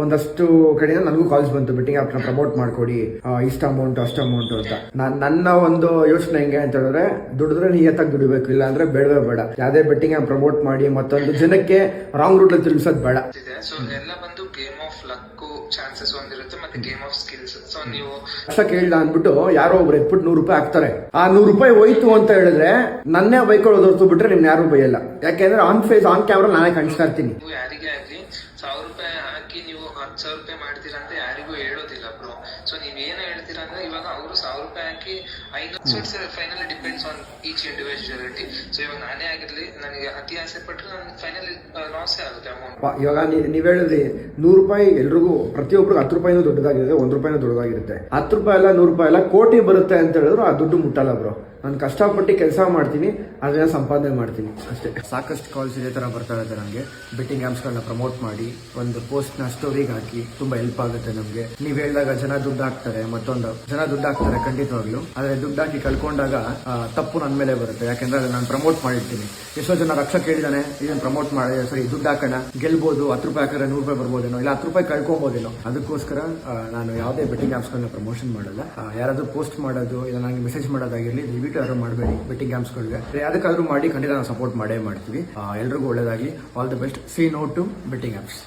ಒಂದಷ್ಟು ಕಡೆಯಿಂದ ನನಗೂ ಕಾಲ್ಸ್ ಬಂತು ಬೆಟ್ಟಿಂಗ್ ಆಪ್ನ ಪ್ರಮೋಟ್ ಮಾಡ್ಕೊಡಿ, ಇಷ್ಟ ಅಮೌಂಟ್ ಅಷ್ಟು ಅಮೌಂಟ್ ಅಂತ. ನನ್ನ ಒಂದು ಯೋಚನೆ ಹೆಂಗೆ ಅಂತ ಹೇಳಿದ್ರೆ, ದುಡಿದ್ರೆ ನಿಯತ್ತಾಗಿ ದುಡಿಬೇಕು, ಇಲ್ಲ ಅಂದ್ರೆ ಬೇಡವೇ ಬೇಡ. ಯಾವ್ದೇ ಬೆಟ್ಟಿಂಗ್ ಆಪ್ ಪ್ರಮೋಟ್ ಮಾಡಿ ಮತ್ತೊಂದು ಜನಕ್ಕೆ ರಾಂಗ್ ರೂಟ್ ಅಲ್ಲಿ ತಿಳ್ಸೋದು ಬೇಡ. ಸೊ ಎಲ್ಲ ಬಂದು ಗೇಮ್ ಆಫ್ ಲಕ್ ಚಾನ್ಸಸ್ ಒಂದಿರುತ್ತೆ, ಮತ್ತೆ ಗೇಮ್ ಆಫ್ ಸ್ಕಿಲ್ಸ್. ಸೊ ನೀವು ಲಕ್ಷ ಕೇಳಿಲ್ಲ ಅಂದ್ಬಿಟ್ಟು ಯಾರೋ ಒಬ್ರು ಎತ್ಬಿಟ್ಟು 100 ರೂಪಾಯಿ ಹಾಕ್ತಾರೆ. ಆ 100 ರೂಪಾಯಿ ಹೋಯ್ತು ಅಂತ ಹೇಳಿದ್ರೆ ನನ್ನೇ ಬೈಕೊಳ್ಳೋದು ಹೊರತು ಬಿಟ್ರೆ ನಿಮ್ನ ಯಾರು ಬೈಯಲ್ಲ. ಯಾಕೆಂದ್ರೆ ಆನ್ ಫೇಸ್ ಆನ್ ಕ್ಯಾಮ್ರಾ ನಾನೇ ಕಾಣಿಸ್ತಾ ಇರ್ತೀನಿ. ನೀವು ಯಾರಿಗೇ ಆಗ್ಲಿ 1000 ರೂಪಾಯಿ ಹಾಕಿ ನೀವು 10,000 ರೂಪಾಯಿ ಮಾಡ್ತೀರಾ ಅಂತ ಯಾರಿಗೂ ಹೇಳೋದಿಲ್ಲ ಬ್ರೋ. ಸೊ ನೀವೇನು ಹೇಳ್ತೀರಾ ಅಂದ್ರೆ ಇವಾಗ ಅವರು 1000 ರೂಪಾಯಿ ಹಾಕಿ 500 finally depends on each individuality. So ಇವಾಗ ನಾನೇ ಆಗಿರ್ಲಿ, ನನಗೆ ಅತಿ ಆಸೆ ಪಟ್ಟರೆ ನನಗೆ ಫೈನಲಿ ಲಾಸೇ ಆಗುತ್ತೆ ಅಮೌಂಟ್. ಇವಾಗ ನೀವ್ ಹೇಳಿದ್ರಿ 100 ರೂಪಾಯಿ ಎಲ್ರಿಗೂ, ಪ್ರತಿಯೊಬ್ಬರಿಗೂ 10 ರೂಪಾಯಿನೂ ದೊಡ್ಡದಾಗಿರುತ್ತೆ, 1 ರೂಪಾಯಿನೂ ದೊಡ್ಡದಾಗಿರುತ್ತೆ. 10 ರೂಪಾಯಿ ಅಲ್ಲ 100 ರೂಪಾಯಿ ಅಲ್ಲ ಕೋಟಿ ಬರುತ್ತೆ ಅಂತ ಹೇಳಿದ್ರು ಆ ದುಡ್ಡು ಮುಟ್ಟಲ್ಲ ಬ್ರೋ. ನಾನು ಕಷ್ಟಪಟ್ಟು ಕೆಲಸ ಮಾಡ್ತೀನಿ, ಅದನ್ನ ಸಂಪಾದನೆ ಮಾಡ್ತೀನಿ ಅಷ್ಟೇ. ಸಾಕಷ್ಟು ಕಾಲ್ಸ್ ಇದೇ ತರ ಬರ್ತಾ ಇರುತ್ತೆ ನನಗೆ. ಬೆಟ್ಟಿಂಗ್ ಆ್ಯಪ್ಸ್ಗಳನ್ನ ಪ್ರಮೋಟ್ ಮಾಡಿ ಒಂದು ಪೋಸ್ಟ್ನ ಸ್ಟೋರಿಗೆ ಹಾಕಿ ತುಂಬಾ ಹೆಲ್ಪ್ ಆಗುತ್ತೆ ನಮಗೆ. ನೀವು ಹೇಳಿದಾಗ ಜನ ದುಡ್ಡು ಹಾಕ್ತಾರೆ, ಮತ್ತೊಂದು ಜನ ದುಡ್ಡು ಹಾಕ್ತಾರೆ ಖಂಡಿತವಾಗ್ಲು. ಆದ್ರೆ ದುಡ್ಡು ಹಾಕಿ ಕಳ್ಕೊಂಡಾಗ ತಪ್ಪು ನನ್ನ ಮೇಲೆ ಬರುತ್ತೆ. ಯಾಕೆಂದ್ರೆ ಅದನ್ನ ನಾನು ಪ್ರಮೋಟ್ ಮಾಡಿರ್ತೀನಿ. ಎಷ್ಟೋ ಜನ ಲಕ್ಷ ಕೇಳಿದಾನೆ, ಇದನ್ನ ಪ್ರಮೋಟ್ ಮಾಡಿ ಸರಿ ದುಡ್ಡು ಹಾಕೋಣ, ಗೆಲ್ಬಹುದು, 10 ರೂಪಾಯಿ ಹಾಕಿದ್ರೆ 100 ರೂಪಾಯಿ ಬರ್ಬೋದೇನೋ, ಇಲ್ಲ 10 ರೂಪಾಯಿ ಕಳ್ಕೊಬೋದೇನೋ. ಅದಕ್ಕೋಸ್ಕರ ನಾನು ಯಾವುದೇ ಬೆಟ್ಟಿಂಗ್ ಆ್ಯಪ್ಸ್ಗಳನ್ನ ಪ್ರಮೋಷನ್ ಮಾಡಲ್ಲ. ಯಾರಾದ್ರೂ ಪೋಸ್ಟ್ ಮಾಡೋದು, ಇಲ್ಲ ನನಗೆ ಮೆಸೇಜ್ ಮಾಡೋದಾಗಿರ್ಲಿ, ಯಾರು ಮಾಡಬೇಡಿ. ಬೆಟ್ಟಿಂಗ್ ಆ್ಯಪ್ಸ್ಗಳಿಗೆ ಅದಕ್ಕಾದ್ರೂ ಮಾಡಿ, ಖಂಡಿತ ನಾವು ಸಪೋರ್ಟ್ ಮಾಡೇ ಮಾಡ್ತೀವಿ. ಎಲ್ರಿಗೂ ಒಳ್ಳೇದಾಗಿ. All the best. Say no to betting apps.